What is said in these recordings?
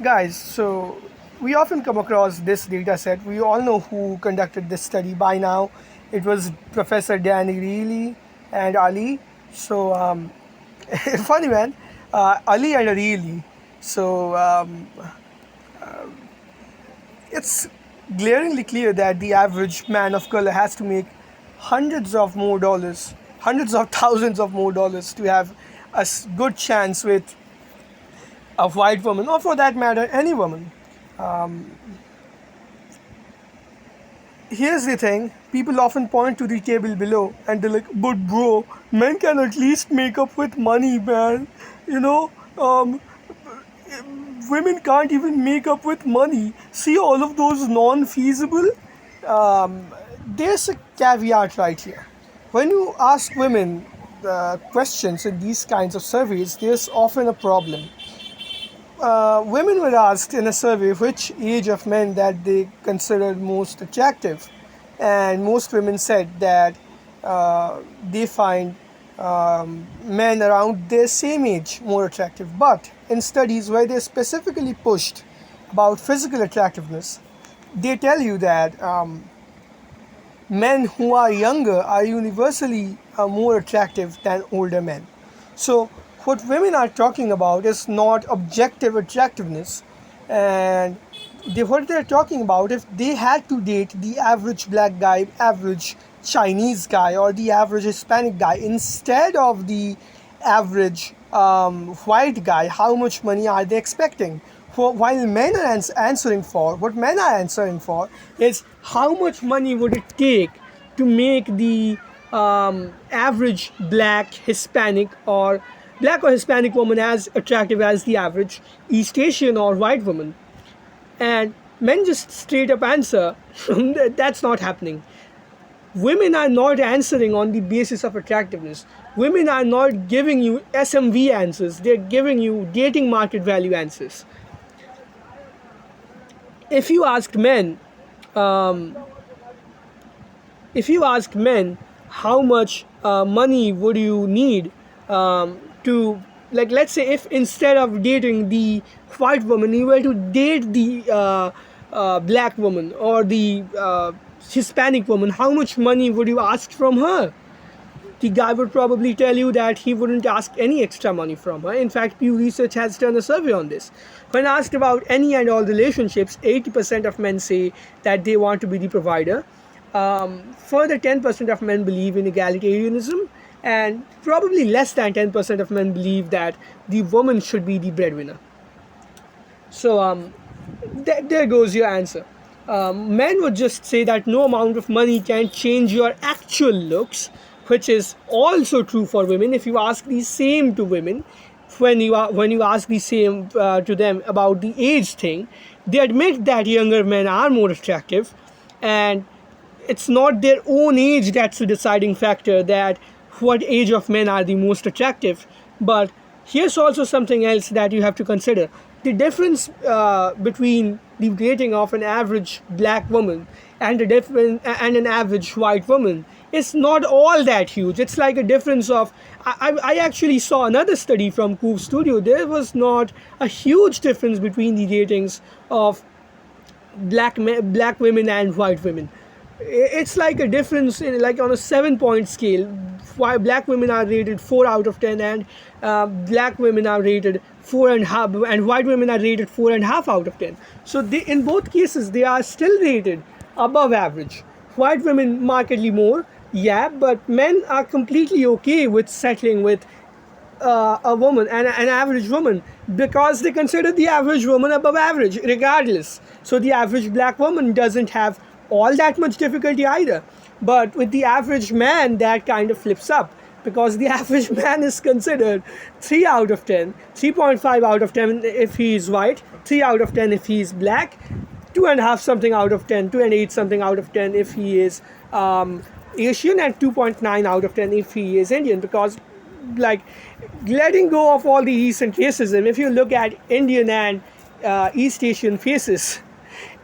Guys, so we often come across this data set. We all know who conducted this study by now. It was Professor Danny Reilly and Ali. So, funny man, Ali and Reilly. So, it's glaringly clear that the average man of color has to make hundreds of more dollars, hundreds of thousands of more dollars to have a good chance with a white woman, or for that matter, any woman. Here's the thing, people often point to the table below and they're like, but bro, men can at least make up with money, man. You know, women can't even make up with money. See all of those non feasible? There's a caveat right here. When you ask women questions in these kinds of surveys, there's often a problem. Women were asked in a survey which age of men that they considered most attractive, and most women said that they find men around their same age more attractive. But in studies where they specifically pushed about physical attractiveness, they tell you that men who are younger are universally more attractive than older men. So, what women are talking about is not objective attractiveness, and what they're talking about, if they had to date the average black guy, average Chinese guy, or the average Hispanic guy instead of the average white guy, how much money are they expecting? While men are answering for, what men are answering for is how much money would it take to make the average black, Hispanic woman as attractive as the average East Asian or white woman. And men just straight up answer, that's not happening. Women are not answering on the basis of attractiveness. Women are not giving you SMV answers, they're giving you dating market value answers. If you asked men, how much money would you need to, like, let's say if instead of dating the white woman you were to date the black woman or the Hispanic woman, how much money would you ask from her? The guy would probably tell you that he wouldn't ask any extra money from her. In fact, Pew Research has done a survey on this. When asked about any and all relationships, 80% of men say that they want to be the provider. Further, 10% of men believe in egalitarianism, and probably less than 10% of men believe that the woman should be the breadwinner. So there goes your answer. Men would just say that no amount of money can change your actual looks, which is also true for women. If you ask the same to women, when you ask the same to them about the age thing, they admit that younger men are more attractive, and it's not their own age that's the deciding factor that what age of men are the most attractive. But here's also something else that you have to consider. The difference between the dating of an average black woman and an average white woman is not all that huge. It's like a difference of, I actually saw another study from Coop Studio. There was not a huge difference between the ratings of black women and white women. It's like a difference in, like, on a 7-point scale. Why black women are rated 4 out of 10, and black women are rated 4.5, and white women are rated 4.5 out of 10. So in both cases they are still rated above average. White women markedly more, yeah, but men are completely okay with settling with a woman and an average woman, because they consider the average woman above average regardless. So the average black woman doesn't have all that much difficulty either. But with the average man, that kind of flips up, because the average man is considered 3 out of 10, 3.5 out of 10 if he is white, 3 out of 10 if he is black, 2.5 something out of 10, 2.8 something out of 10 if he is Asian, and 2.9 out of 10 if he is Indian. Because, like, letting go of all the recent racism, if you look at Indian and East Asian faces,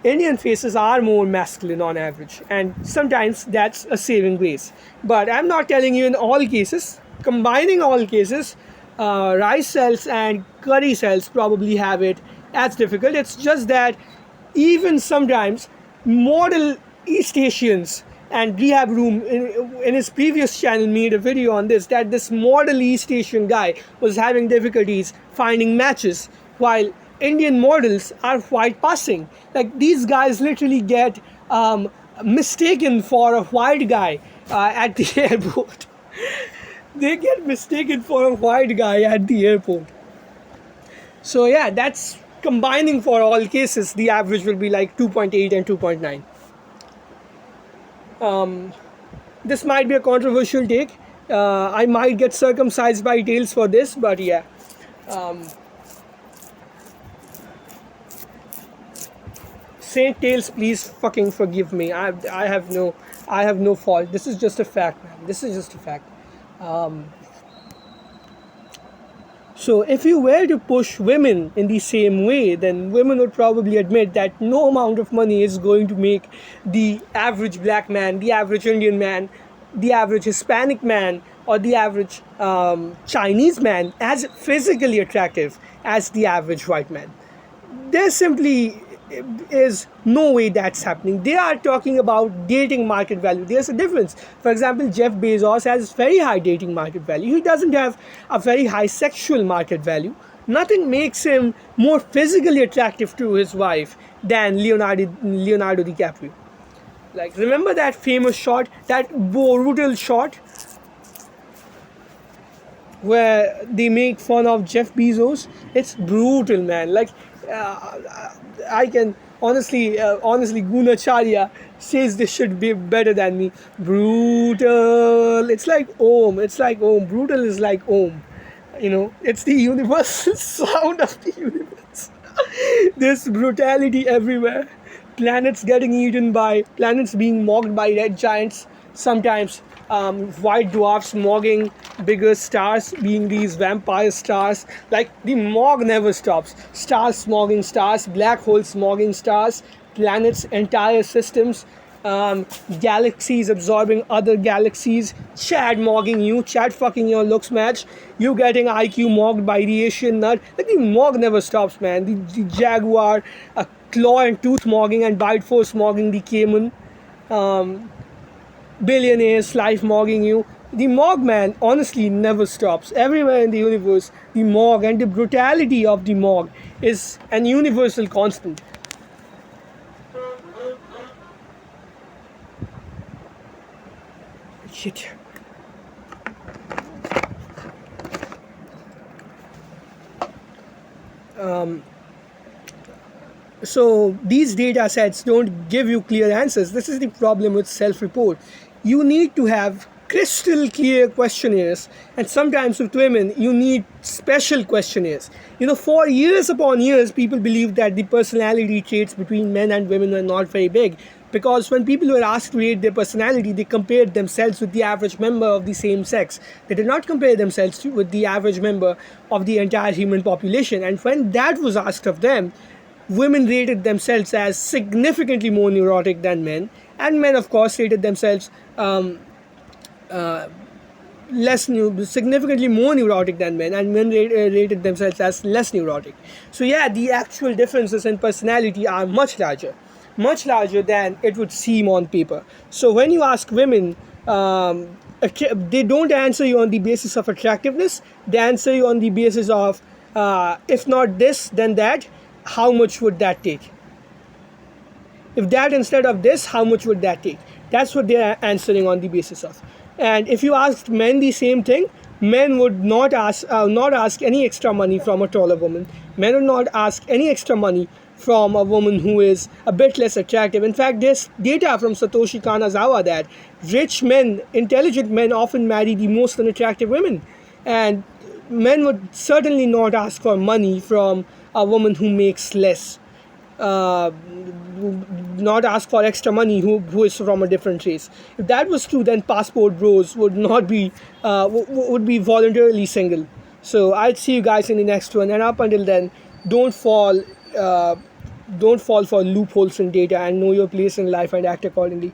Indian faces are more masculine on average, and sometimes that's a saving grace. But I'm not telling you in all cases. Combining all cases, rice cells and curry cells probably have it as difficult. It's just that even sometimes model East Asians, and Rehab Room in his previous channel made a video on this, that this model East Asian guy was having difficulties finding matches while Indian models are quite passing. Like these guys literally get mistaken for a white guy at the airport. They get mistaken for a white guy at the airport. So yeah, that's combining for all cases. The average will be like 2.8 and 2.9. This might be a controversial take. I might get circumcised by tails for this, but yeah. Saint Tails, please fucking forgive me. I have no fault. This is just a fact, man. This is just a fact. So if you were to push women in the same way, then women would probably admit that no amount of money is going to make the average black man, the average Indian man, the average Hispanic man, or the average Chinese man as physically attractive as the average white man. There simply is no way that's happening. They are talking about dating market value. There's a difference. For example, Jeff Bezos has very high dating market value. He doesn't have a very high sexual market value. Nothing makes him more physically attractive to his wife than Leonardo DiCaprio. Like, remember that famous shot, that brutal shot where they make fun of Jeff Bezos? It's brutal, man. Like, I can honestly, Gunacharya says this should be better than me. Brutal. It's like Om. Brutal is like Om. It's the universal sound of the universe. There's brutality everywhere. Planets being mocked by red giants. Sometimes white dwarfs mogging bigger stars, being these vampire stars. Like, the mog never stops. Stars smogging stars, black holes smogging stars, planets, entire systems, galaxies absorbing other galaxies, Chad mogging you, Chad fucking your looks match, you getting IQ mogged by the Asian nut. Like, the mog never stops, man. The jaguar, claw and tooth mogging, and bite force mogging the cayman. Billionaires life mogging you. The mog, man, honestly never stops. Everywhere in the universe, the mog and the brutality of the mog is an universal constant. Shit. So these data sets don't give you clear answers. This is the problem with self-report. You need to have crystal clear questionnaires, and sometimes with women you need special questionnaires. For years upon years, people believed that the personality traits between men and women were not very big, because when people were asked to rate their personality, they compared themselves with the average member of the same sex. They did not compare themselves with the average member of the entire human population. And when that was asked of them, women rated themselves as significantly more neurotic than men, and men, of course, rated themselves significantly more neurotic than men, and men rated themselves as less neurotic. So yeah, the actual differences in personality are much larger than it would seem on paper. So when you ask women, they don't answer you on the basis of attractiveness. They answer you on the basis of, if not this, then that. How much would that take? If that instead of this, how much would that take? That's what they're answering on the basis of. And if you asked men the same thing, men would not ask any extra money from a taller woman. Men would not ask any extra money from a woman who is a bit less attractive. In fact, there's data from Satoshi Kanazawa that rich men, intelligent men, often marry the most unattractive women. And men would certainly not ask for money from a woman who makes less. Not ask for extra money who is from a different race. If that was true, then passport bros would not be would be voluntarily single. So I'll see you guys in the next one, and up until then, don't fall for loopholes in data, and know your place in life and act accordingly.